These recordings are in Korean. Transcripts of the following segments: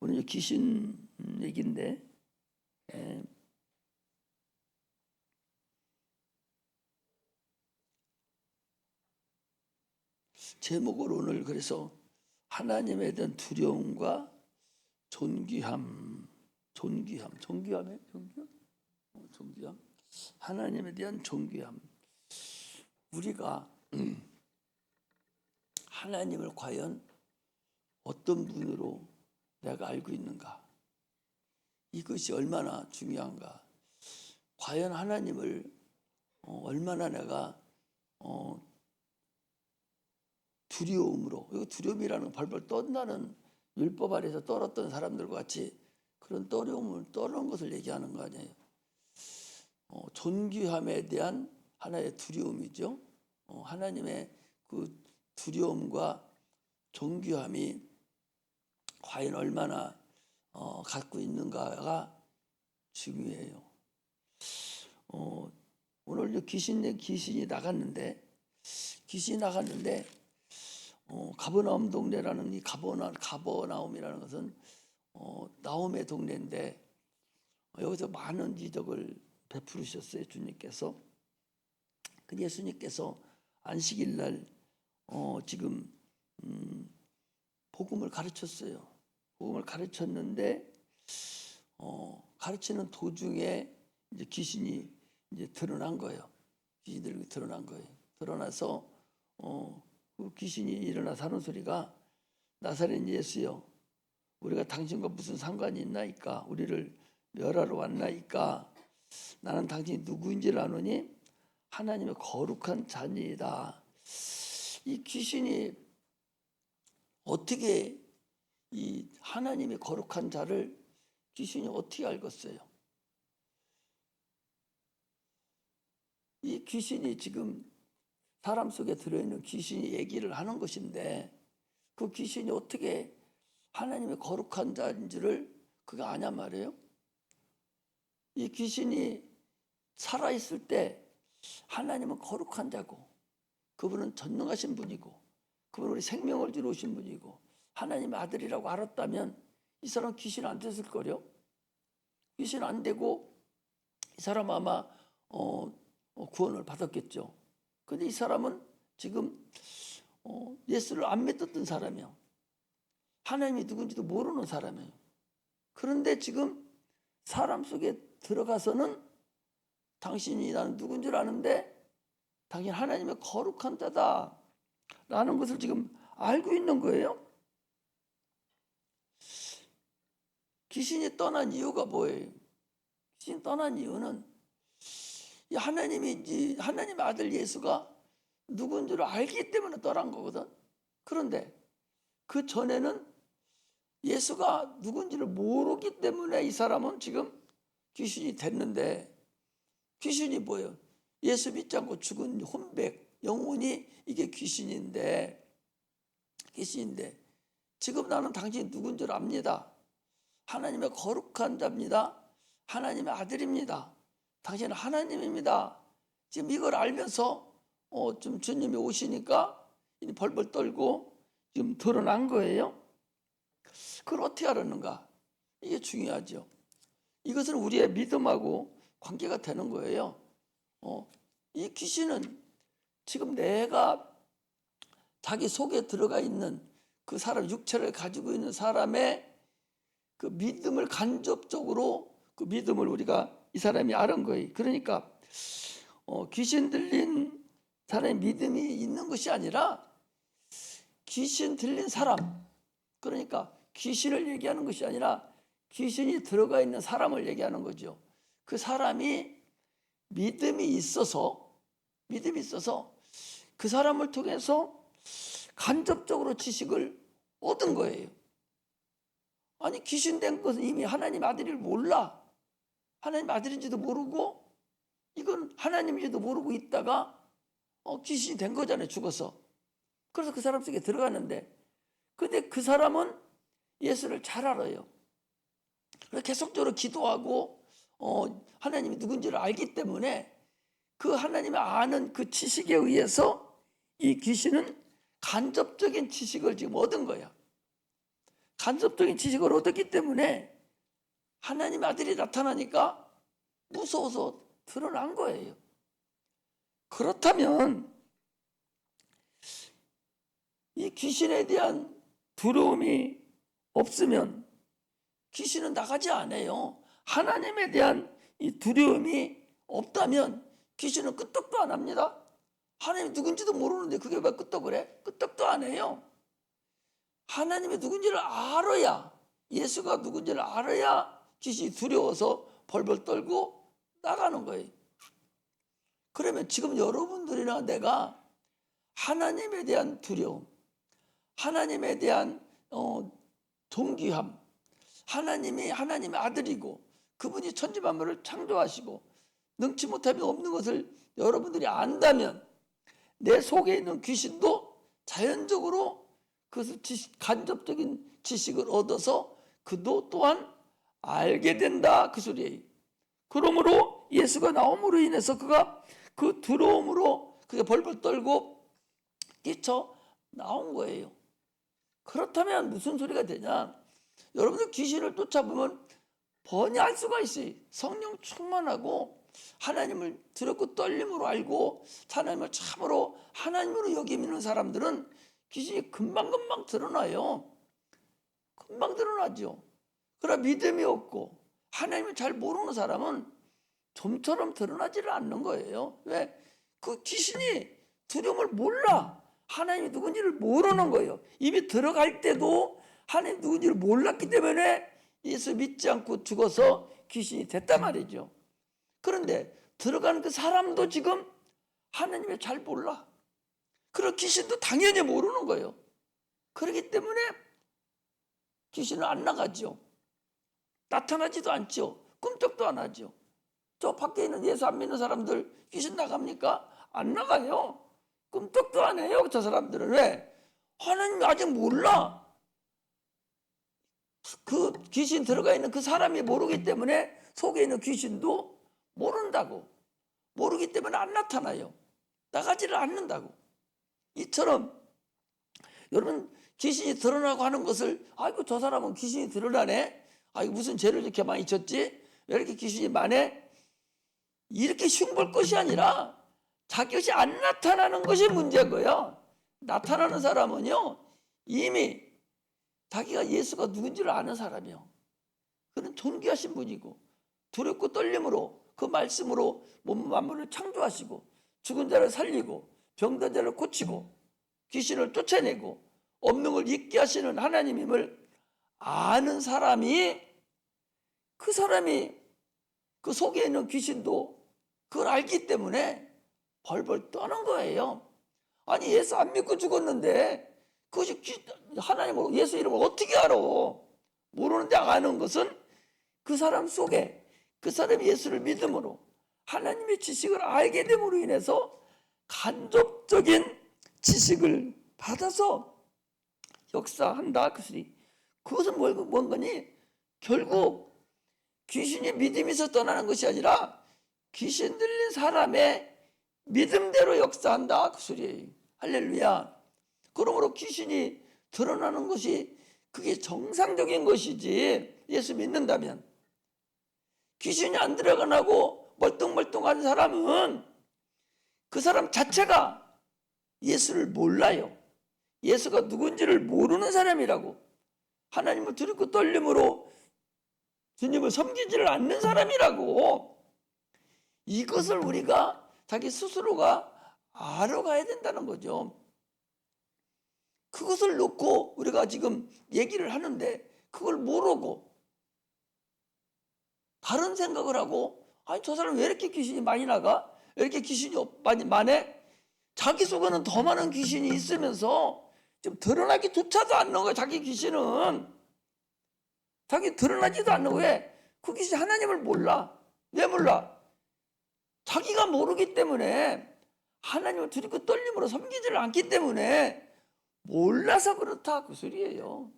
오늘 귀신 얘기인데, 제목을 오늘 그래서 하나님에 대한 두려움과 존귀함. 하나님에 대한 존귀함. 우리가 하나님을 과연 어떤 분으로 내가 알고 있는가? 이것이 얼마나 중요한가? 과연 하나님을 얼마나 내가 두려움으로, 이거 두려움이라는 벌벌 떤다는 율법 아래서 떨었던 사람들과 같이 그런 떠는 것을 얘기하는 거 아니에요. 존귀함에 대한 하나의 두려움이죠. 하나님의 그 두려움과 존귀함이 과연 얼마나 갖고 있는가가 중요해요. 오늘 귀신이 나갔는데 가버나움 동네라는 이 가버나움이라는 것은 나움의 동네인데 여기서 많은 이적을 베푸셨어요, 주님께서. 그 예수님께서 안식일 날 지금 복음을 가르쳤어요. 복음을 가르쳤는데 가르치는 도중에 이제 귀신이 이제 드러난 거예요. 귀신들이 드러난 거예요. 드러나서 그 귀신이 일어나서 하는 소리가, 나사렛 예수여, 우리가 당신과 무슨 상관이 있나이까? 우리를 멸하러 왔나이까? 나는 당신이 누구인지를 아노니 하나님의 거룩한 자니이다. 이 귀신이 어떻게 이 하나님의 거룩한 자를 귀신이 어떻게 알겠어요? 이 귀신이 지금 사람 속에 들어있는 귀신이 얘기를 하는 것인데 그 귀신이 어떻게 하나님의 거룩한 자인지를 그게 아냐 말이에요. 이 귀신이 살아있을 때 하나님은 거룩한 자고 그분은 전능하신 분이고 그분은 우리 생명을 주러 오신 분이고 하나님의 아들이라고 알았다면 이 사람 귀신 안 됐을 거요. 귀신 안 되고 이 사람 아마 구원을 받았겠죠. 근데 이 사람은 지금 예수를 안 믿었던 사람이에요. 하나님이 누군지도 모르는 사람이에요. 그런데 지금 사람 속에 들어가서는 당신이 나는 누군 줄 아는데 당신 하나님의 거룩한 자다 라는 것을 지금 알고 있는 거예요. 귀신이 떠난 이유가 뭐예요? 귀신이 떠난 이유는 하나님의 아들 예수가 누군 줄 알기 때문에 떠난 거거든. 그런데 그 전에는 예수가 누군지를 모르기 때문에 이 사람은 지금 귀신이 됐는데, 귀신이 뭐예요? 예수 믿지 않고 죽은 혼백, 영혼이 이게 귀신인데 지금 나는 당신이 누군 줄 압니다. 하나님의 거룩한 자입니다. 하나님의 아들입니다. 당신은 하나님입니다. 지금 이걸 알면서 좀 주님이 오시니까 벌벌 떨고 지금 드러난 거예요. 그걸 어떻게 알았는가? 이게 중요하죠. 이것은 우리의 믿음하고 관계가 되는 거예요. 이 귀신은 지금 내가 자기 속에 들어가 있는 그 사람, 육체를 가지고 있는 사람의 그 믿음을 간접적으로 그 믿음을 우리가 이 사람이 알은 거예요. 그러니까 귀신 들린 사람의 믿음이 있는 것이 아니라 귀신 들린 사람, 그러니까 귀신을 얘기하는 것이 아니라 귀신이 들어가 있는 사람을 얘기하는 거죠. 그 사람이 믿음이 있어서 그 사람을 통해서 간접적으로 지식을 얻은 거예요. 아니, 귀신 된 것은 이미 하나님 아들을 몰라. 하나님 아들인지도 모르고 이건 하나님인지도 모르고 있다가 귀신이 된 거잖아요, 죽어서. 그래서 그 사람 속에 들어갔는데, 근데 그 사람은 예수를 잘 알아요. 그래서 계속적으로 기도하고 하나님이 누군지를 알기 때문에 그 하나님이 아는 그 지식에 의해서 이 귀신은 간접적인 지식을 지금 얻은 거야. 간접적인 지식을 얻었기 때문에 하나님의 아들이 나타나니까 무서워서 드러난 거예요. 그렇다면 이 귀신에 대한 두려움이 없으면 귀신은 나가지 않아요. 하나님에 대한 이 두려움이 없다면 귀신은 끄떡도 안 합니다. 하나님이 누군지도 모르는데 그게 왜 끄떡을 해? 끄떡도 안 해요. 하나님이 누군지를 알아야, 예수가 누군지를 알아야 귀신이 두려워서 벌벌 떨고 나가는 거예요. 그러면 지금 여러분들이나 내가 하나님에 대한 두려움, 하나님에 대한 존귀함, 하나님이 하나님의 아들이고 그분이 천지만물을 창조하시고 능치 못함이 없는 것을 여러분들이 안다면 내 속에 있는 귀신도 자연적으로 그 간접적인 지식을 얻어서 그도 또한 알게 된다, 그 소리예요. 그러므로 예수가 나옴으로 인해서 그가 그 두려움으로 그게 벌벌 떨고 뛰쳐 나온 거예요. 그렇다면 무슨 소리가 되냐? 여러분들 귀신을 쫓아보면 번이 알 수가 있어요. 성령 충만하고 하나님을 두렵고 떨림으로 알고 하나님을 참으로 하나님으로 여기는 사람들은 귀신이 금방금방 드러나요. 금방 드러나죠. 그러나 믿음이 없고 하나님을 잘 모르는 사람은 좀처럼 드러나지를 않는 거예요. 왜? 그 귀신이 두려움을 몰라. 하나님이 누군지를 모르는 거예요. 이미 들어갈 때도 하나님 누군지를 몰랐기 때문에 예수 믿지 않고 죽어서 귀신이 됐단 말이죠. 그런데 들어가는 그 사람도 지금 하나님을 잘 몰라. 그리고 귀신도 당연히 모르는 거예요. 그렇기 때문에 귀신은 안 나가죠. 나타나지도 않죠. 꿈쩍도 안 하죠. 저 밖에 있는 예수 안 믿는 사람들 귀신 나갑니까? 안 나가요. 꿈쩍도 안 해요. 저 사람들은. 왜? 하나님이 아직 몰라. 그 귀신 들어가 있는 그 사람이 모르기 때문에 속에 있는 귀신도 모른다고. 모르기 때문에 안 나타나요. 나가지를 않는다고. 이처럼 여러분 귀신이 드러나고 하는 것을 아이고 저 사람은 귀신이 드러나네. 아이고 무슨 죄를 이렇게 많이 졌지? 왜 이렇게 귀신이 많네? 이렇게 흉볼 것이 아니라 자기 것이 안 나타나는 것이 문제고요. 나타나는 사람은요 이미 자기가 예수가 누군지를 아는 사람이요. 그는 존귀하신 분이고 두렵고 떨림으로 그 말씀으로 몸 만물을 창조하시고 죽은 자를 살리고 병든 자를 고치고 귀신을 쫓아내고 없는 있게 하시는 하나님임을 아는 사람이 그 사람이 그 속에 있는 귀신도 그걸 알기 때문에 벌벌 떠는 거예요. 아니 예수 안 믿고 죽었는데 그것이 하나님을 예수 이름을 어떻게 알아? 모르는데 아는 것은 그 사람 속에 그 사람이 예수를 믿음으로 하나님의 지식을 알게 됨으로 인해서 간접적인 지식을 받아서 역사한다. 그것은 뭔 거니? 결국 귀신이 믿음이 있어 떠나는 것이 아니라 귀신 들린 사람의 믿음대로 역사한다. 그 소리예요. 할렐루야. 그러므로 귀신이 드러나는 것이 그게 정상적인 것이지. 예수 믿는다면. 귀신이 안 들어가고 멀뚱멀뚱한 사람은 그 사람 자체가 예수를 몰라요. 예수가 누군지를 모르는 사람이라고. 하나님을 두렵고 떨림으로 주님을 섬기지를 않는 사람이라고. 이것을 우리가 자기 스스로가 알아가야 된다는 거죠. 그것을 놓고 우리가 지금 얘기를 하는데 그걸 모르고 다른 생각을 하고 아니 저 사람 왜 이렇게 귀신이 많이 나가? 왜 이렇게 귀신이 많네? 자기 속에는 더 많은 귀신이 있으면서 좀 드러나기조차도 않는 거예요. 자기 귀신은. 자기 드러나지도 않는 거예요. 그 귀신 하나님을 몰라. 왜 몰라? 자기가 모르기 때문에 하나님을 두렵고 떨림으로 섬기지를 않기 때문에 몰라서 그렇다 그 소리예요.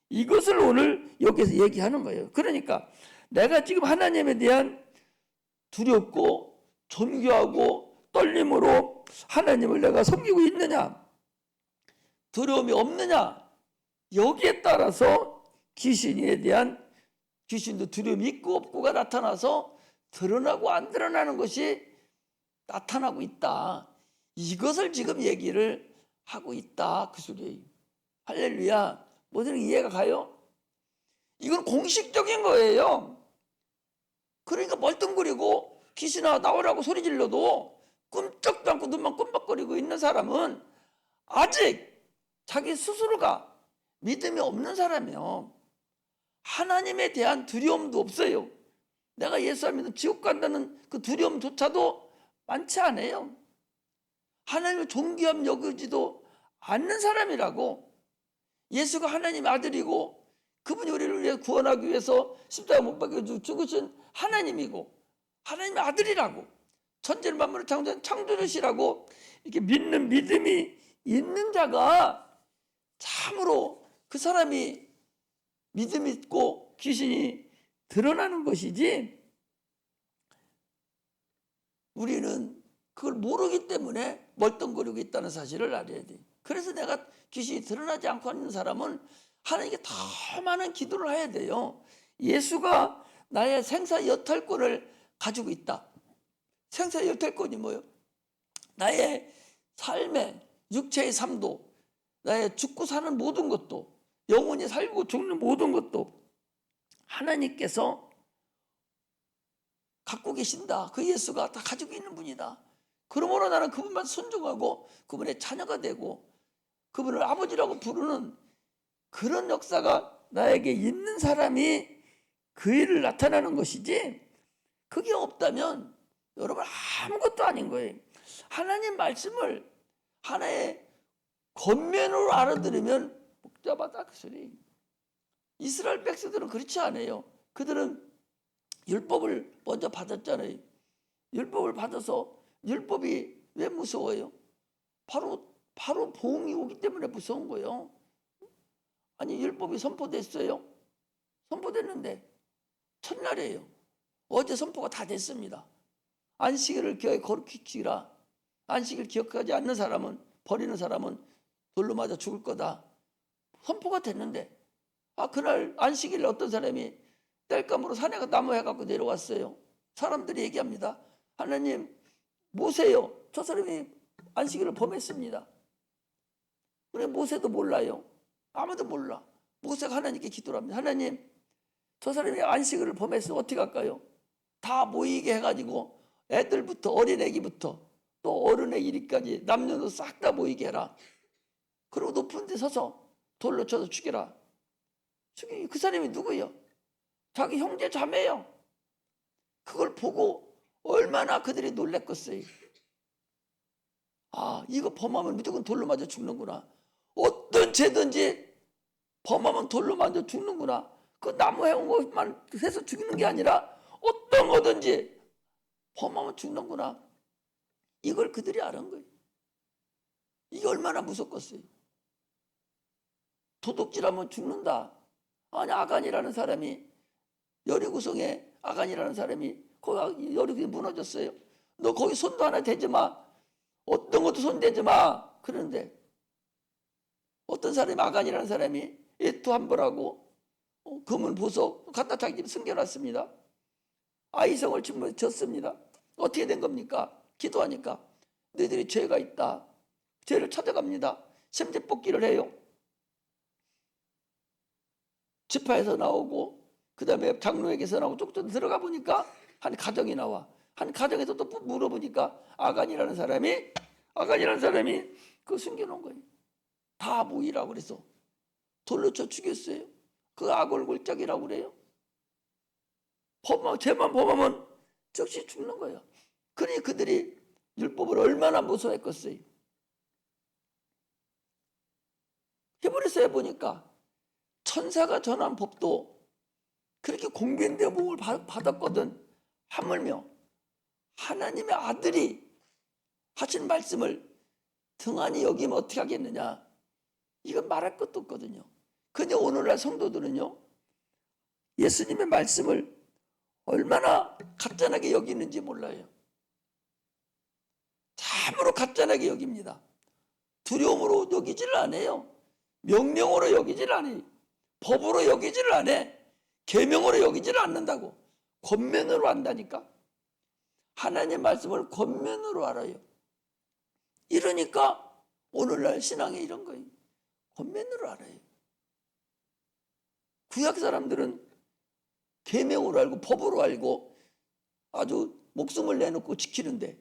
이것을 오늘 여기서 얘기하는 거예요. 그러니까 내가 지금 하나님에 대한 두렵고 존귀하고 떨림으로 하나님을 내가 섬기고 있느냐? 두려움이 없느냐? 여기에 따라서 귀신에 대한 귀신도 두려움이 있고 없고가 나타나서 드러나고 안 드러나는 것이 나타나고 있다. 이것을 지금 얘기를 하고 있다. 그 소리예요. 할렐루야. 뭐든 이해가 가요? 이건 공식적인 거예요. 그러니까 멀뚱거리고 귀신아 나오라고 소리 질러도 꿈쩍도 않고 눈만 끔박거리고 있는 사람은 아직 자기 스스로가 믿음이 없는 사람이에요. 하나님에 대한 두려움도 없어요. 내가 예수 안 믿으면 지옥 간다는 그 두려움조차도 많지 않아요. 하나님을 존귀함 여기지도 않는 사람이라고. 예수가 하나님의 아들이고 그분이 우리를 위해 구원하기 위해서 십자가 못 박혀 죽으신 하나님이고 하나님의 아들이라고, 천지를 만물을 창조한 창조주시라고 이렇게 믿는 믿음이 있는 자가 참으로 그 사람이 믿음 있고 귀신이 드러나는 것이지, 우리는 그걸 모르기 때문에 멀뚱거리고 있다는 사실을 알아야 돼. 그래서 내가 귀신이 드러나지 않고 있는 사람은 하나님께 더 많은 기도를 해야 돼요. 예수가 나의 생사 여탈권을 가지고 있다. 생사 여탈권이 뭐예요? 나의 삶의 육체의 삶도, 나의 죽고 사는 모든 것도, 영원히 살고 죽는 모든 것도 하나님께서 갖고 계신다. 그 예수가 다 가지고 있는 분이다. 그러므로 나는 그분만 순종하고 그분의 자녀가 되고 그분을 아버지라고 부르는 그런 역사가 나에게 있는 사람이 그 일을 나타나는 것이지, 그게 없다면 여러분 아무것도 아닌 거예요. 하나님 말씀을 하나의 겉면으로 알아들으면 복잡하다 그 소리. 이스라엘 백성들은 그렇지 않아요. 그들은 율법을 먼저 받았잖아요. 율법을 받아서, 율법이 왜 무서워요? 바로 보응이 오기 때문에 무서운 거예요. 아니 율법이 선포됐어요? 선포됐는데 첫날이에요. 어제 선포가 다 됐습니다. 안식일을 거룩히 지키라. 안식일 기억하지 않는 사람은, 버리는 사람은 돌로 맞아 죽을 거다. 선포가 됐는데 그날 안식일에 어떤 사람이 땔감으로 산에 나무 해갖고 내려왔어요. 사람들이 얘기합니다. 하나님 모세요. 저 사람이 안식일을 범했습니다. 그래 모세도 몰라요. 아무도 몰라. 모세가 하나님께 기도를 합니다. 하나님 저 사람이 안식일을 범했어. 어떻게 할까요? 다 모이게 해가지고 애들부터 어린애기부터 또 어른의 이리까지 남녀노소 싹 다 모이게 해라. 그리고 높은 데 서서 돌로 쳐서 죽여라. 그 사람이 누구예요? 자기 형제 자매요. 그걸 보고 얼마나 그들이 놀랬겠어요. 이거 범하면 무조건 돌로 맞아 죽는구나. 어떤 죄든지 범하면 돌로 맞아 죽는구나. 그 나무 해온 것만 해서 죽이는 게 아니라 어떤 거든지 범하면 죽는구나. 이걸 그들이 아는 거예요. 이게 얼마나 무섭겠어요. 도둑질하면 죽는다. 아니 아간이라는 사람이, 여리고성에 아간이라는 사람이 거기 여리고성이 무너졌어요. 너 거기 손도 하나 대지 마. 어떤 것도 손대지 마. 그런데 어떤 사람이, 아간이라는 사람이 애투 함벌하고 금은 보석 갖다 자기 집에 숨겨놨습니다. 아이성을 졌습니다. 어떻게 된 겁니까? 기도하니까 너희들이 죄가 있다. 죄를 찾아갑니다. sem죄뽑기를 해요. 지파에서 나오고 그 다음에 장로에게서 나오고 쪽쪽 들어가 보니까 한 가정이 나와. 한 가정에서 또 물어보니까 아간이라는 사람이 그거 숨겨놓은 거예요. 다 모이라고 그래서 돌로 쳐 죽였어요. 그 악월골짜기라고 그래요. 죄만 범하면 즉시 죽는 거예요. 그러니 그들이 율법을 얼마나 무서워했겠어요. 히브리서에 보니까 천사가 전한 법도 그렇게 공변된 복을 받았거든. 하물며 하나님의 아들이 하신 말씀을 등한히 여기면 어떻게 하겠느냐. 이건 말할 것도 없거든요. 근데 오늘날 성도들은요, 예수님의 말씀을 얼마나 가짜나게 여기는지 몰라요. 참으로 가짜나게 여깁니다. 두려움으로 여기지를 않아요. 명령으로 여기질 않아요. 법으로 여기지를 않아. 계명으로 여기지를 않는다고. 권면으로 한다니까. 하나님 말씀을 권면으로 알아요. 이러니까 오늘날 신앙에 이런 거예요. 권면으로 알아요. 구약 사람들은 계명으로 알고 법으로 알고 아주 목숨을 내놓고 지키는데,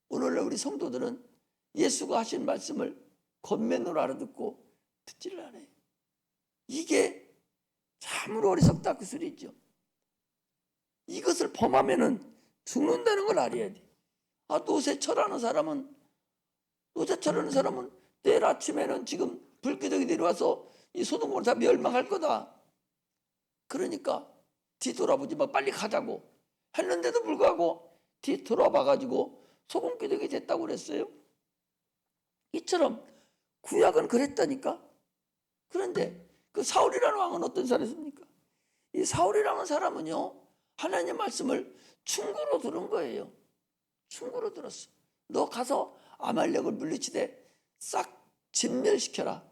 오늘날 우리 성도들은 예수가 하신 말씀을 권면으로 알아듣고 듣지를 않아요. 이게 참으로 어리석다 그 소리죠. 이것을 범하면은 죽는다는 걸 알아야 돼. 노새철하는 사람은 내일 아침에는 지금 불기둥이 내려와서 이 소돔을 다 멸망할 거다. 그러니까 뒤돌아보지 마, 빨리 가자고 했는데도 불구하고 뒤돌아봐가지고 소금기둥이 됐다고 그랬어요. 이처럼 구약은 그랬다니까. 그런데 그 사울이라는 왕은 어떤 사람입니까? 이 사울이라는 사람은요, 하나님 말씀을 충고로 들은 거예요. 충고로 들었어. 너 가서 아말렉을 물리치되 싹 진멸시켜라.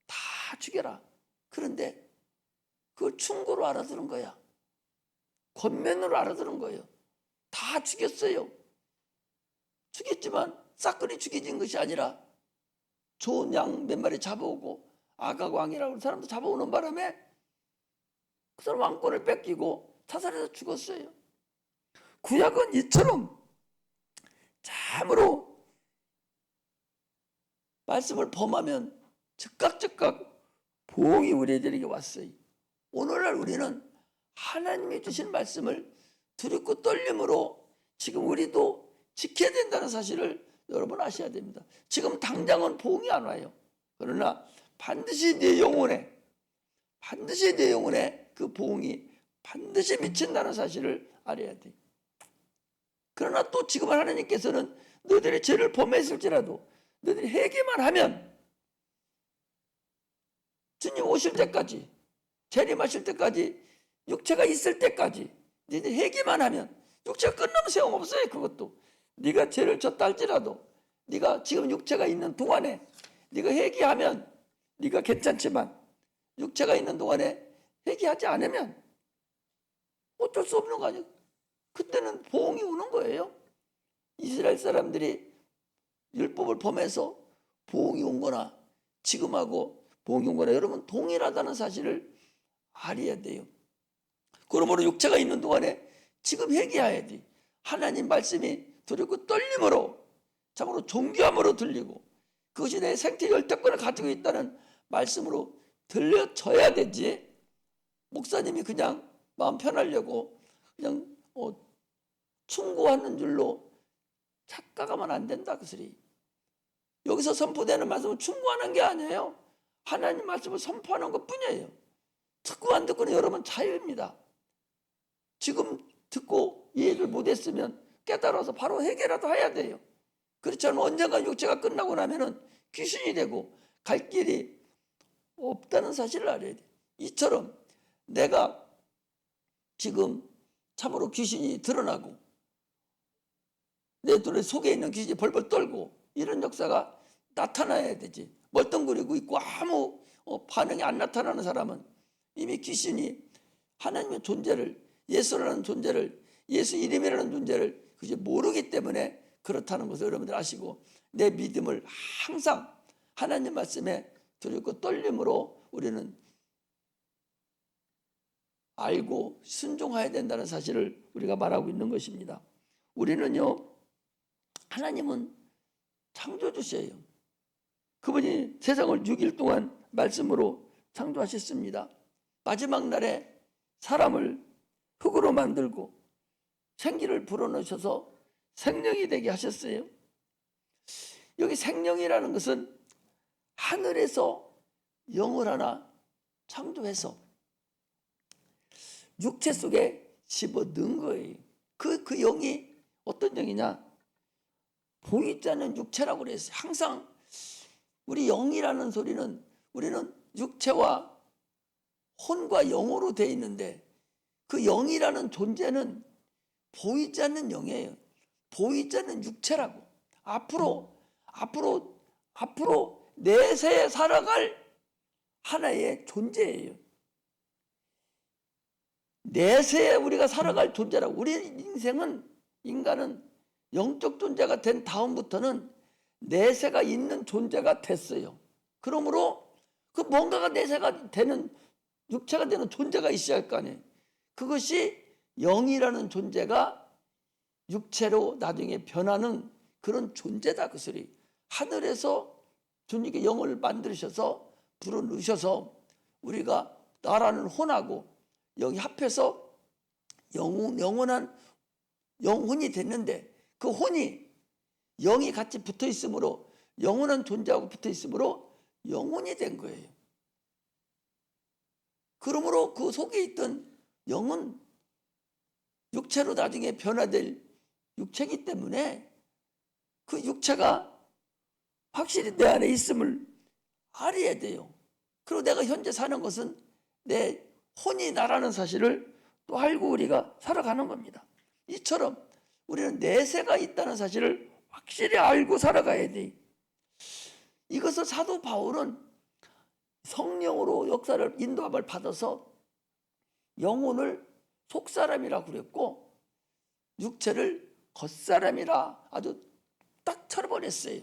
다 죽여라. 그런데 그걸 충고로 알아들은 거야. 권면으로 알아들은 거예요. 다 죽였어요. 죽였지만 싹그리 죽여진 것이 아니라 좋은 양 몇 마리 잡아오고 아각 왕이라고 하는 사람도 잡아오는 바람에 그 사람 왕권을 뺏기고 자살해서 죽었어요. 구약은 이처럼 참으로 말씀을 범하면 즉각 보응이 우리들에게 왔어요. 오늘날 우리는 하나님이 주신 말씀을 두렵고 떨림으로 지금 우리도 지켜야 된다는 사실을 여러분 아셔야 됩니다. 지금 당장은 보응이 안 와요. 그러나 반드시 내 영혼에 그 보응이 반드시 미친다는 사실을 알아야 돼. 그러나 또 지금 하나님께서는 너희들이 죄를 범했을지라도 너희들이 회개만 하면 주님 오실 때까지, 재림하실 때까지, 육체가 있을 때까지 너희들이 회개만 하면, 육체가 끝나면 소용없어요. 그것도 네가 죄를 졌다 할지라도 네가 지금 육체가 있는 동안에 네가 회개하면 네가 괜찮지만 육체가 있는 동안에 회개하지 않으면 어쩔 수 없는 거 아니에요. 그때는 보응이 오는 거예요. 이스라엘 사람들이 율법을 범해서 보응이 온 거나 지금하고 보응이 온 거나 여러분 동일하다는 사실을 알아야 돼요. 그러므로 육체가 있는 동안에 지금 회개해야 돼. 하나님 말씀이 두렵고 떨림으로, 참으로 존귀함으로 들리고 그것이 내 생태 열대권을 가지고 있다는 말씀으로 들려져야 되지. 목사님이 그냥 마음 편하려고 그냥 충고하는 줄로 착각하면 안 된다 그 소리. 여기서 선포되는 말씀은 충고하는 게 아니에요. 하나님 말씀을 선포하는 것뿐이에요. 듣고 안 듣고는 여러분 자유입니다. 지금 듣고 이해를 못했으면 깨달아서 바로 해결이라도 해야 돼요. 그렇지 않으면 언젠가 육체가 끝나고 나면은 귀신이 되고 갈 길이 없다는 사실을 알아야 돼. 이처럼 내가 지금 참으로 귀신이 드러나고 내 눈에 속에 있는 귀신이 벌벌 떨고 이런 역사가 나타나야 되지. 멀뚱거리고 있고 아무 반응이 안 나타나는 사람은 이미 귀신이 하나님의 존재를, 예수라는 존재를, 예수 이름이라는 존재를 그저 모르기 때문에 그렇다는 것을 여러분들 아시고, 내 믿음을 항상 하나님 말씀에 두렵고 떨림으로 우리는 알고 순종해야 된다는 사실을 우리가 말하고 있는 것입니다. 우리는요, 하나님은 창조주시에요. 그분이 세상을 6일 동안 말씀으로 창조하셨습니다. 마지막 날에 사람을 흙으로 만들고 생기를 불어넣으셔서 생명이 되게 하셨어요. 여기 생명이라는 것은 하늘에서 영을 하나 창조해서 육체 속에 집어넣은 거예요. 그 영이 어떤 영이냐? 보이지 않는 육체라고 그랬어요. 항상 우리 영이라는 소리는 우리는 육체와 혼과 영으로 되어 있는데 그 영이라는 존재는 보이지 않는 영이에요. 보이지 않는 육체라고. 앞으로 내세에 살아갈 하나의 존재예요. 내세에 우리가 살아갈 존재라고. 우리 인생은, 인간은 영적 존재가 된 다음부터는 내세가 있는 존재가 됐어요. 그러므로 그 뭔가가 내세가 되는, 육체가 되는 존재가 있어야 할 거 아니에요. 그것이 영이라는 존재가 육체로 나중에 변하는 그런 존재다, 그 소리. 하늘에서 주님께 영을 만드셔서 불어넣으셔서 우리가 나라는 혼하고 영이 합해서 영원한 영혼이 됐는데, 그 혼이 영이 같이 붙어 있으므로, 영원한 존재하고 붙어 있으므로 영혼이 된 거예요. 그러므로 그 속에 있던 영은 육체로 나중에 변화될 육체이기 때문에 그 육체가 확실히 내 안에 있음을 알아야 돼요. 그리고 내가 현재 사는 것은 내 혼이 나라는 사실을 또 알고 우리가 살아가는 겁니다. 이처럼 우리는 내세가 있다는 사실을 확실히 알고 살아가야 돼. 이것을 사도 바울은 성령으로 역사를, 인도함을 받아서 영혼을 속사람이라고 그랬고 육체를 겉사람이라 아주 딱 쳐버렸어요.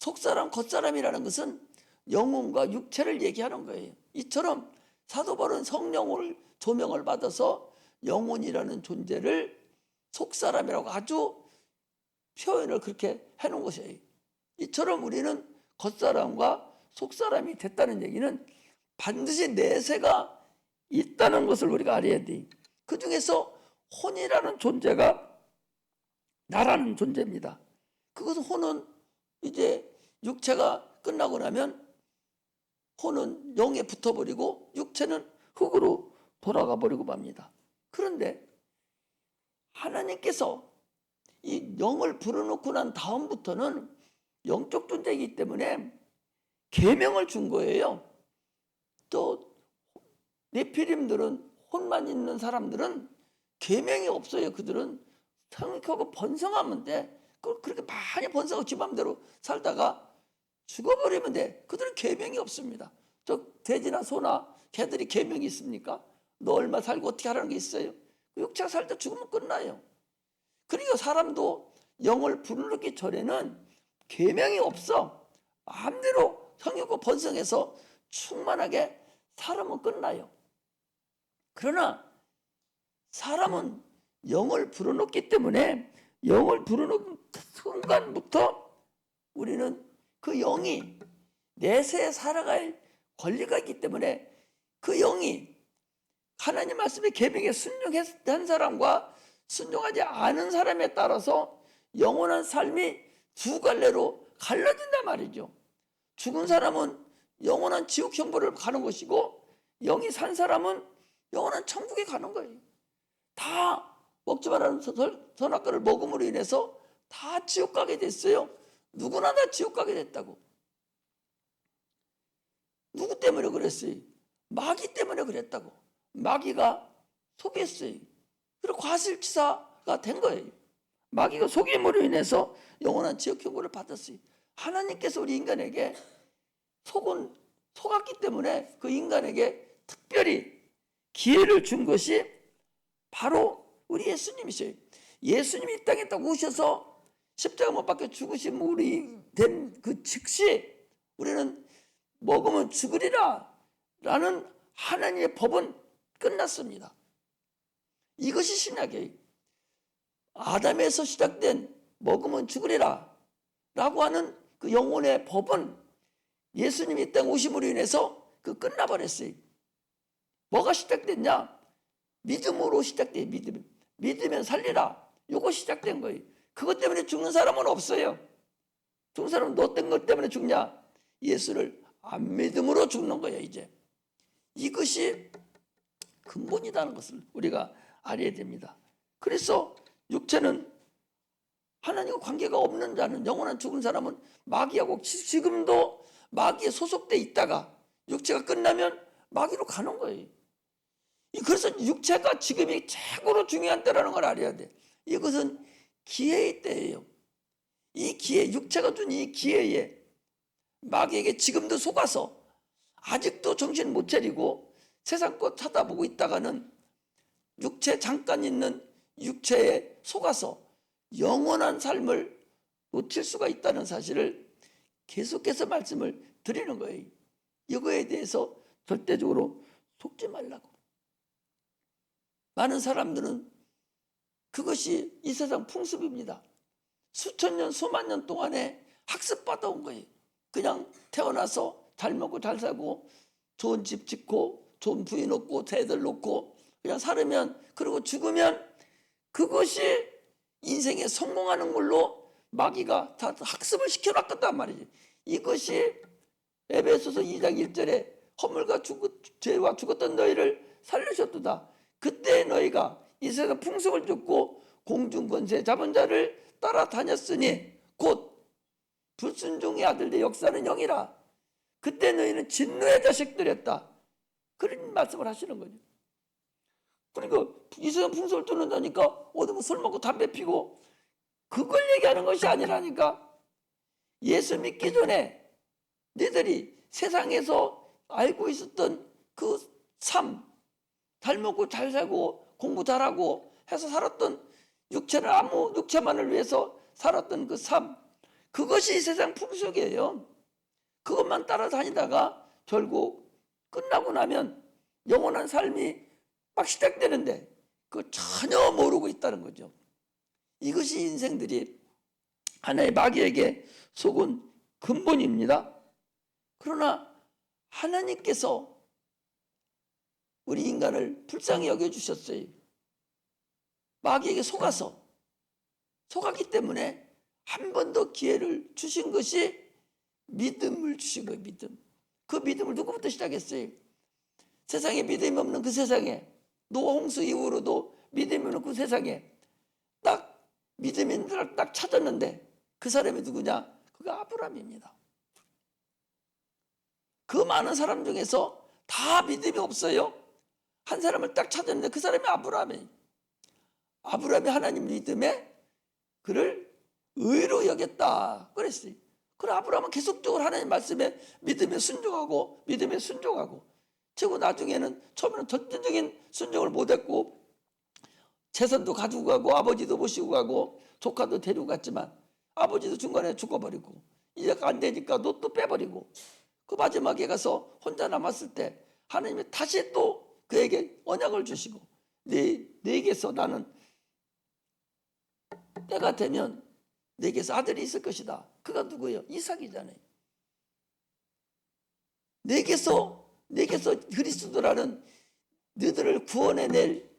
속사람, 겉사람이라는 것은 영혼과 육체를 얘기하는 거예요. 이처럼 사도 바울은 성령을 조명을 받아서 영혼이라는 존재를 속사람이라고 아주 표현을 그렇게 해놓은 것이에요. 이처럼 우리는 겉사람과 속사람이 됐다는 얘기는 반드시 내세가 있다는 것을 우리가 알아야 돼. 그 중에서 혼이라는 존재가 나라는 존재입니다. 그것은, 혼은 이제 육체가 끝나고 나면 혼은 영에 붙어버리고 육체는 흙으로 돌아가 버리고 맙니다. 그런데 하나님께서 이 영을 불어넣고 난 다음부터는 영적 존재이기 때문에 계명을 준 거예요. 또 네피림들은, 혼만 있는 사람들은 계명이 없어요. 그들은 성육하고 번성하면 돼. 그렇게 많이 번성하고 지 맘대로 살다가 죽어버리면 돼. 그들은 계명이 없습니다. 저 돼지나 소나 개들이 계명이 있습니까? 너 얼마 살고 어떻게 하라는 게 있어요? 육체가 살다 죽으면 끝나요. 그러니까 사람도 영을 불러넣기 전에는 계명이 없어. 마음대로 성육고 번성해서 충만하게 살면 끝나요. 그러나 사람은 영을 불어넣기 때문에 영을 불어넣은 순간부터 우리는 그 영이 내세에 살아갈 권리가 있기 때문에 그 영이 하나님 말씀의 계명에 순종한 사람과 순종하지 않은 사람에 따라서 영원한 삶이 두 갈래로 갈라진단 말이죠. 죽은 사람은 영원한 지옥 형벌을 가는 것이고 영이 산 사람은 영원한 천국에 가는 거예요. 다 먹지 말라는 선악과를 먹음으로 인해서 다 지옥 가게 됐어요. 누구나 다 지옥 가게 됐다고. 누구 때문에 그랬어요? 마귀 때문에 그랬다고. 마귀가 속였어요. 그리고 과실치사가 된 거예요. 마귀가 속임으로 인해서 영원한 지옥 형벌을 받았어요. 하나님께서 우리 인간에게 속았기 때문에 그 인간에게 특별히 기회를 준 것이 바로 우리 예수님이셔요. 예수님이 이 땅에 딱 오셔서 십자가 못 박혀 죽으신 우리 된 그 즉시 우리는 먹으면 죽으리라 라는 하나님의 법은 끝났습니다. 이것이 신약이에요. 아담에서 시작된 먹으면 죽으리라 라고 하는 그 영혼의 법은 예수님이 이 땅 오심으로 인해서 그 끝나버렸어요. 뭐가 시작됐냐? 믿음으로 시작돼요. 믿으면 살리라. 이거 시작된 거예요. 그것 때문에 죽는 사람은 없어요. 죽는 사람은 너 어떤 것 때문에 죽냐? 예수를 안 믿음으로 죽는 거예요. 이제 이것이 근본이라는 것을 우리가 알아야 됩니다. 그래서 육체는 하나님과 관계가 없는 자는, 영원한 죽은 사람은 마귀하고 지금도 마귀에 소속돼 있다가 육체가 끝나면 마귀로 가는 거예요. 그래서 육체가 지금이 최고로 중요한 때라는 걸 알아야 돼. 이것은 기회의 때예요. 이 기회, 육체가 준 이 기회에 마귀에게 지금도 속아서 아직도 정신 못 차리고 세상 것 쳐다보고 있다가는 육체 잠깐 있는 육체에 속아서 영원한 삶을 놓칠 수가 있다는 사실을 계속해서 말씀을 드리는 거예요. 이거에 대해서 절대적으로 속지 말라고. 많은 사람들은 그것이 이 세상 풍습입니다. 수천 년, 수만 년 동안에 학습받아온 거예요. 그냥 태어나서 잘 먹고 잘 살고 좋은 집 짓고 좋은 부인 얻고 애들 놓고 그냥 살으면, 그리고 죽으면 그것이 인생에 성공하는 걸로 마귀가 다 학습을 시켜놨단 말이지. 이것이 에베소서 2장 1절에 허물과 죄와 죽었던 너희를 살리셨도다. 그때 너희가 이 세상 풍습을 듣고 공중권세 잡은 자를 따라다녔으니 곧 불순종의 아들의 역사는 영이라. 그때 너희는 진노의 자식들이었다. 그런 말씀을 하시는 거죠. 그러니까 이 세상 풍습을 듣는다니까 어디 뭐 술 먹고 담배 피고 그걸 얘기하는 것이 아니라니까. 예수 믿기 전에 너희들이 세상에서 알고 있었던 그 삶, 잘 먹고 잘 살고 공부 잘하고 해서 살았던, 육체만을 위해서 살았던 그 삶, 그것이 세상 풍속이에요. 그것만 따라다니다가 결국 끝나고 나면 영원한 삶이 막 시작되는데 그걸 전혀 모르고 있다는 거죠. 이것이 인생들이 하나의 마귀에게 속은 근본입니다. 그러나 하나님께서 우리 인간을 불쌍히 여겨주셨어요. 마귀에게 속았기 때문에 한 번 더 기회를 주신 것이 믿음을 주신 거예요. 믿음. 그 믿음을 누구부터 시작했어요? 세상에 믿음이 없는 그 세상에, 노아 홍수 이후로도 믿음이 없는 그 세상에 딱 믿음이 있는 사람을 딱 찾았는데 그 사람이 누구냐? 그가 아브라함입니다. 그 많은 사람 중에서 다 믿음이 없어요. 한 사람을 딱 찾았는데 그 사람이 아브라함이에요. 아브라함이 하나님 믿음에 그를 의로 여겼다 그랬어요. 그래 아브라함은 계속적으로 하나님 말씀에 믿음에 순종하고 최고 나중에는 처음에는 전적인 순종을 못했고 재산도 가지고 가고 아버지도 모시고 가고 조카도 데리고 갔지만 아버지도 중간에 죽어버리고 이제 안 되니까 너 또 빼버리고 그 마지막에 가서 혼자 남았을 때 하나님이 다시 또 그에게 언약을 주시고 네게서 나는 때가 되면 네게서 아들이 있을 것이다. 그가 누구예요? 이삭이잖아요. 네게서 그리스도라는 너희들을 구원해낼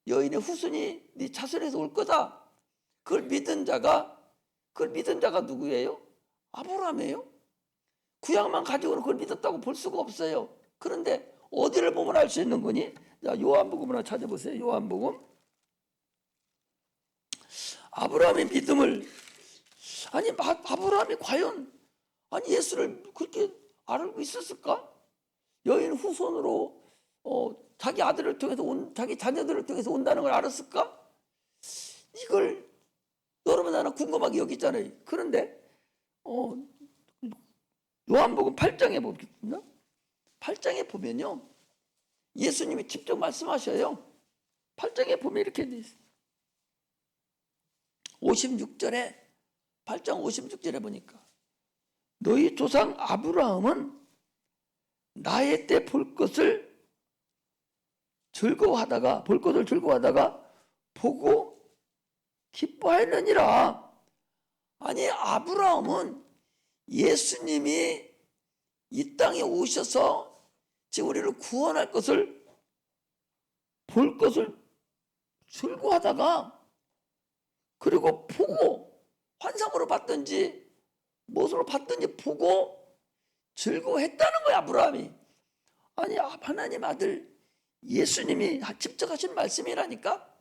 여인의 후손이 네 자손에서 올 거다. 그걸 믿은 자가 누구예요? 아브라함이에요. 구약만 가지고는 그걸 믿었다고 볼 수가 없어요. 그런데 어디를 보면 알 수 있는 거니? 자, 요한복음을 하나 찾아보세요. 요한복음. 아브라함의 믿음을, 아니 아브라함이 과연 예수를 그렇게 알고 있었을까? 여인 후손으로 자기 아들을 통해서 자기 자녀들을 통해서 온다는 걸 알았을까? 이걸 여러분 하나 궁금하게 여기잖아요. 그런데 요한복음 8장에 보겠습니다. 8장에 보면요, 예수님이 직접 말씀하셔요. 8장에 보면 이렇게 돼 있어요. 56절에 8장 56절에 보니까 너희 조상 아브라함은 나의 때 볼 것을 즐거워하다가 보고 기뻐하였느니라. 아니 아브라함은 예수님이 이 땅에 오셔서 지금 우리를 구원할 것을 볼 것을 즐거워하다가 그리고 보고 환상으로 봤든지 무엇으로 봤든지 보고 즐거워했다는 거야 아브라함이. 아니 하나님 아들 예수님이 직접 하신 말씀이라니까.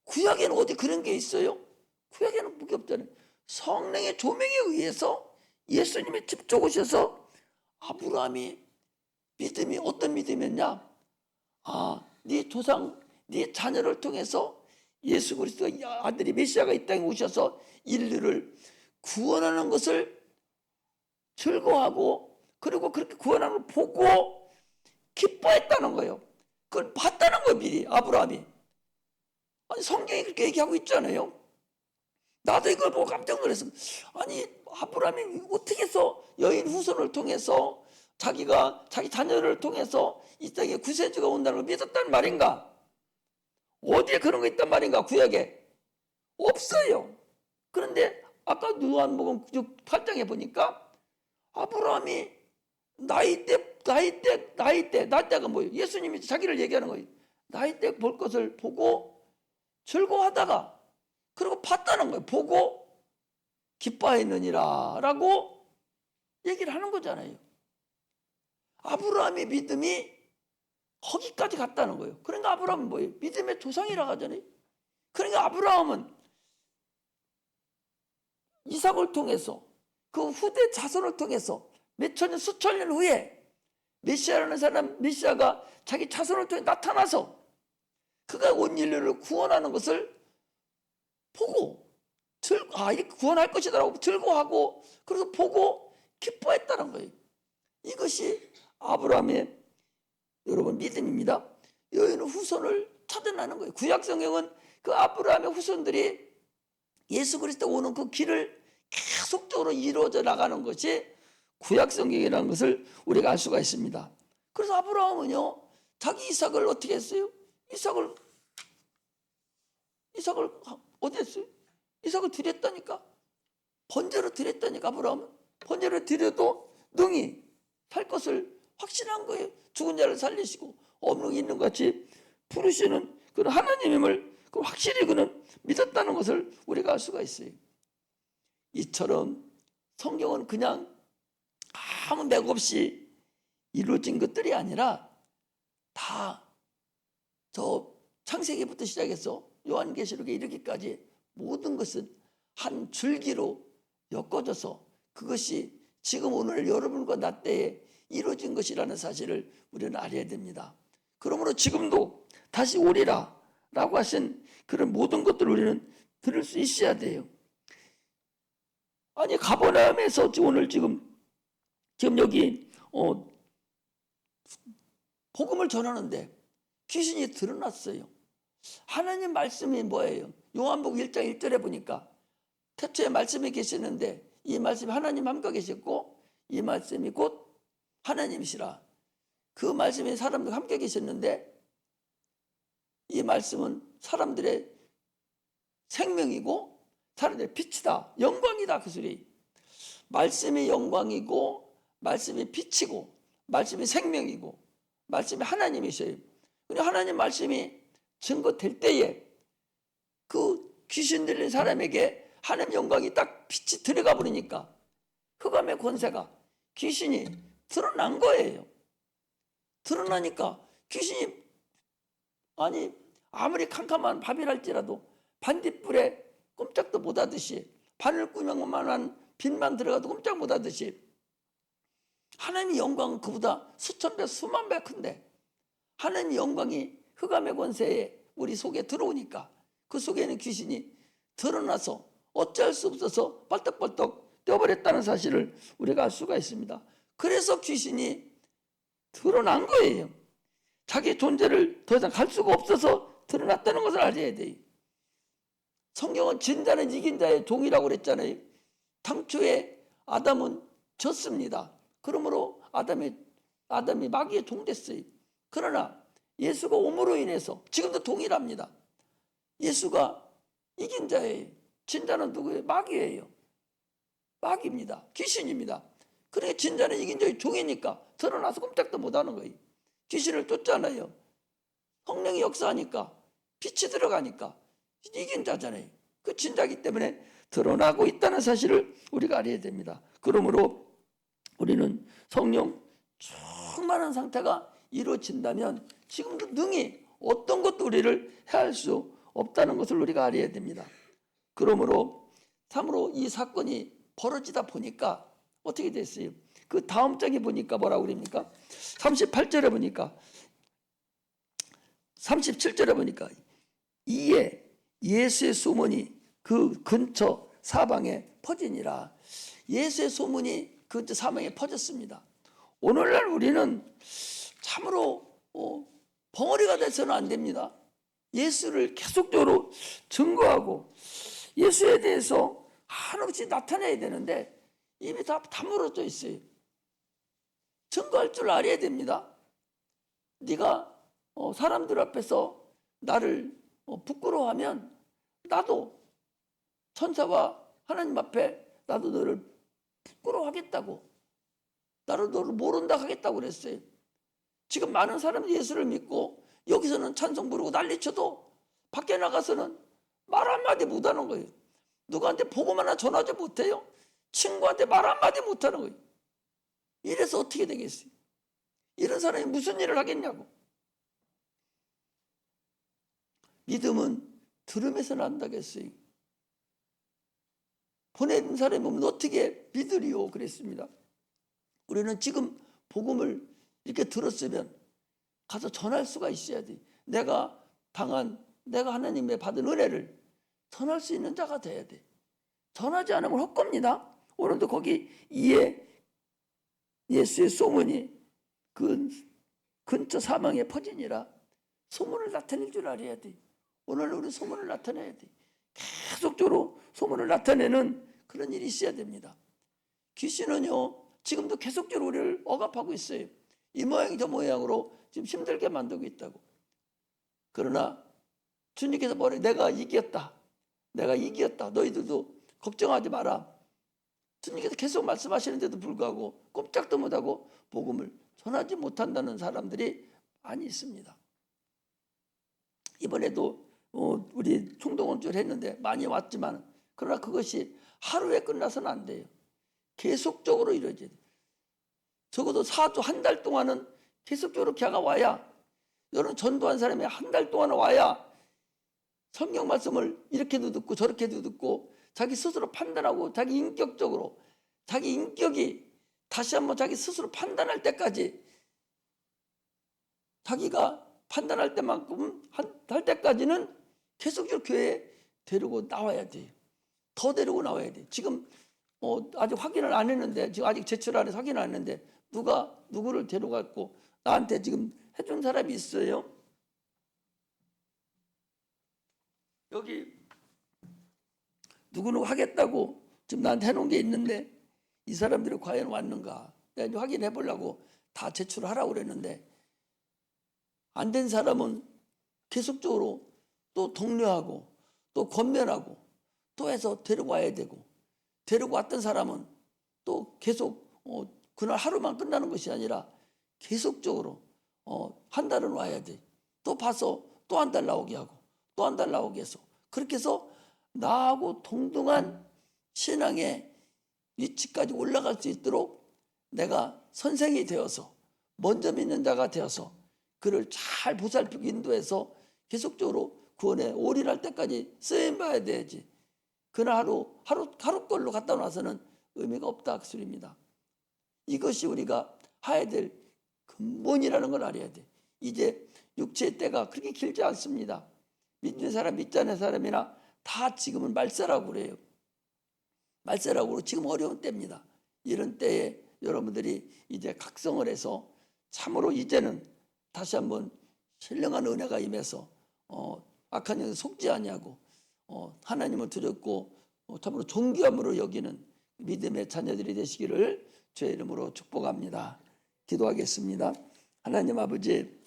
구약에는 어디 그런 게 있어요? 구약에는 그게 없잖아요. 성령의 조명에 의해서 예수님이 직접 오셔서 아브라함이 믿음이 어떤 믿음이었냐? 네 조상, 네 자녀를 통해서 예수 그리스도 아들이 메시아가 이 땅에 오셔서 인류를 구원하는 것을 즐거워하고 그리고 그렇게 구원하는 걸 보고 기뻐했다는 거예요. 그걸 봤다는 거예요, 미리 아브라함이. 아니 성경이 그렇게 얘기하고 있잖아요. 나도 이걸 보고 깜짝 놀랐어. 아니 아브라함이 어떻게 해서 여인 후손을 통해서 자기가 자기 자녀를 통해서 이 땅에 구세주가 온다는 걸 믿었단 말인가? 어디에 그런 거 있단 말인가? 구약에 없어요. 그런데 아까 누가복음 8장에 보니까 아브라함이 나이대가 뭐예요? 예수님이 자기를 얘기하는 거예요. 나이대 볼 것을 보고 즐거워하다가 그리고 봤다는 거예요. 보고 기뻐했느니라 라고 얘기를 하는 거잖아요. 아브라함의 믿음이 거기까지 갔다는 거예요. 그러니까 아브라함은 뭐예요? 믿음의 조상이라고 하잖아요. 그러니까 아브라함은 이삭을 통해서 그 후대 자손을 통해서 몇 천 년 수천 년 후에 메시아라는 사람, 메시아가 자기 자손을 통해 나타나서 그가 온 인류를 구원하는 것을 보고 이렇게 구원할 것이다라고 즐거워하고 그래서 보고 기뻐했다는 거예요. 이것이 아브라함의 여러분 믿음입니다. 여인은 후손을 찾아나는 거예요. 구약 성경은 그 아브라함의 후손들이 예수 그리스도 오는 그 길을 계속적으로 이루어져 나가는 것이 구약 성경이라는 것을 우리가 알 수가 있습니다. 그래서 아브라함은요, 자기 이삭을 어떻게 했어요? 이삭을 어디 했어요? 이삭을 드렸다니까. 번제로 드렸다니까. 아브라함은 번제로 드려도 능히 살 것을 확신한 거예요. 죽은 자를 살리시고 없는 있는 같이 부르시는 그런 하나님임을 확실히 그는 믿었다는 것을 우리가 알 수가 있어요. 이처럼 성경은 그냥 아무 맥 없이 이루어진 것들이 아니라 다 저 창세기부터 시작해서 요한계시록에 이르기까지 모든 것은 한 줄기로 엮어져서 그것이 지금 오늘 여러분과 나 때에 이루어진 것이라는 사실을 우리는 알아야 됩니다. 그러므로 지금도 다시 오리라 라고 하신 그런 모든 것들을 우리는 들을 수 있어야 돼요. 아니 가버나움에서 오늘 지금 여기 복음을 전하는데 귀신이 드러났어요. 하나님 말씀이 뭐예요? 요한복음 1장 1절에 보니까 태초에 말씀이 계시는데 이 말씀이 하나님 함께 계셨고 이 말씀이 곧 하나님이시라. 그 말씀이 사람들과 함께 계셨는데 이 말씀은 사람들의 생명이고 사람들의 빛이다. 영광이다. 그 소리. 말씀이 영광이고 말씀이 빛이고 말씀이 생명이고 말씀이 하나님이셔요. 하나님 말씀이 증거될 때에 그 귀신 들린 사람에게 하나님 영광이 딱 빛이 들어가 버리니까 흑암의 권세가 귀신이 드러난 거예요. 드러나니까 귀신이 아무리 캄캄한 밤이랄지라도 반딧불에 꼼짝도 못하듯이 바늘구멍만한 빛만 들어가도 꼼짝 못하듯이 하나님의 영광은 그보다 수천 배 수만 배 큰데 하나님의 영광이 흑암의 권세에 우리 속에 들어오니까 그 속에는 귀신이 드러나서 어쩔 수 없어서 벌떡벌떡 뛰어버렸다는 사실을 우리가 알 수가 있습니다. 그래서 귀신이 드러난 거예요. 자기 존재를 더 이상 갈 수가 없어서 드러났다는 것을 알아야 돼요. 성경은 진 자는 이긴 자의 종이라고 그랬잖아요. 당초에 아담은 졌습니다. 그러므로 아담이 마귀의 종 됐어요. 그러나 예수가 옴으로 인해서 지금도 동일합니다. 예수가 이긴 자예요. 진 자는 누구예요? 마귀예요. 마귀입니다. 귀신입니다. 그러니까 진 자는 이긴 자의 종이니까 드러나서 꼼짝도 못하는 거예요. 귀신을 쫓잖아요. 성령이 역사하니까 빛이 들어가니까 이긴 자잖아요. 그 진자이기 때문에 드러나고 있다는 사실을 우리가 알아야 됩니다. 그러므로 우리는 성령 충만한 상태가 이루어진다면 지금도 능히 어떤 것도 우리를 해할 수 없다는 것을 우리가 알아야 됩니다. 그러므로 참으로 이 사건이 벌어지다 보니까 어떻게 됐어요? 그 다음 장에 보니까 뭐라고 그럽니까? 38절에 보니까 37절에 보니까 이에 예수의 소문이 그 근처 사방에 퍼지니라. 예수의 소문이 그 근처 사방에 퍼졌습니다. 오늘날 우리는 참으로 벙어리가 돼서는 안 됩니다. 예수를 계속적으로 증거하고 예수에 대해서 한없이 나타내야 되는데 입이 다 다물어져 있어요. 증거할 줄 알아야 됩니다. 네가 사람들 앞에서 나를 부끄러워하면 나도 천사와 하나님 앞에 나도 너를 부끄러워하겠다고, 나를 너를 모른다 하겠다고 그랬어요. 지금 많은 사람들이 예수를 믿고 여기서는 찬송 부르고 난리쳐도 밖에 나가서는 말 한마디 못하는 거예요. 누구한테 보고만 하나 전하지 못해요. 친구한테 말 한마디 못하는 거예요. 이래서 어떻게 되겠어요? 이런 사람이 무슨 일을 하겠냐고. 믿음은 들음에서 난다겠어요. 보낸 사람이 오면 어떻게 믿으리요? 그랬습니다. 우리는 지금 복음을 이렇게 들었으면 가서 전할 수가 있어야 돼. 내가 하나님의 받은 은혜를 전할 수 있는 자가 돼야 돼. 전하지 않으면 헛겁니다. 오늘도 거기 예수의 소문이 그 근처 사망에 퍼지니라. 소문을 나타낼 줄 알아야 돼. 오늘 우리 소문을 나타내야 돼. 계속적으로 소문을 나타내는 그런 일이 있어야 됩니다. 귀신은요 지금도 계속적으로 우리를 억압하고 있어요. 이 모양 저 모양으로 지금 힘들게 만들고 있다고. 그러나 주님께서 뭐래? 내가 이겼다. 너희들도 걱정하지 마라. 주님께서 계속 말씀하시는데도 불구하고 꼼짝도 못하고 복음을 전하지 못한다는 사람들이 많이 있습니다. 이번에도 우리 총동원주를 했는데 많이 왔지만 그러나 그것이 하루에 끝나서는 안 돼요. 계속적으로 이루어져야 돼요. 적어도 4주 한 달 동안은 계속적으로 걔가 와야, 여러분 전도한 사람이 한 달 동안 와야 성경 말씀을 이렇게도 듣고 저렇게도 듣고 자기 스스로 판단하고 자기 인격적으로 자기 인격이 다시 한번 자기 스스로 판단할 때까지, 자기가 판단할 때만큼 할 때까지는 계속적으로 교회에 데리고 나와야 돼요. 더 데리고 나와야 돼요. 지금 아직 확인을 안 했는데, 지금 아직 제출 안 해서 확인을 안 했는데 누구를 데려갔고 나한테 지금 해준 사람이 있어요. 여기 누구는 하겠다고 지금 나한테 해놓은 게 있는데 이 사람들이 과연 왔는가 내가 이제 확인해 보려고 다 제출하라고 그랬는데 안 된 사람은 계속적으로 또 독려하고 또 권면하고 또 해서 데리고 와야 되고, 데리고 왔던 사람은 또 계속 그날 하루만 끝나는 것이 아니라 계속적으로 한 달은 와야 돼. 또 봐서 또 한 달 나오게 하고 또 한 달 나오게 해서 그렇게 해서 나하고 동등한 신앙의 위치까지 올라갈 수 있도록 내가 선생이 되어서 먼저 믿는 자가 되어서 그를 잘 보살피고 인도해서 계속적으로 구원에 올인할 때까지 쓰임받아야 되지. 그날 하루 걸로 갖다 놔서는 의미가 없다 그 소리입니다. 이것이 우리가 해야 될 근본이라는 걸 알아야 돼. 이제 육체의 때가 그렇게 길지 않습니다. 믿는 사람 믿지 않는 사람이나 다 지금은 말세라고 그래요. 말세라고 지금 어려운 때입니다. 이런 때에 여러분들이 이제 각성을 해서 참으로 이제는 다시 한번 신령한 은혜가 임해서 악한 영에 속지 아니하고 하나님을 두렵고 참으로 존귀함으로 여기는 믿음의 자녀들이 되시기를 주의 이름으로 축복합니다. 기도하겠습니다. 하나님 아버지,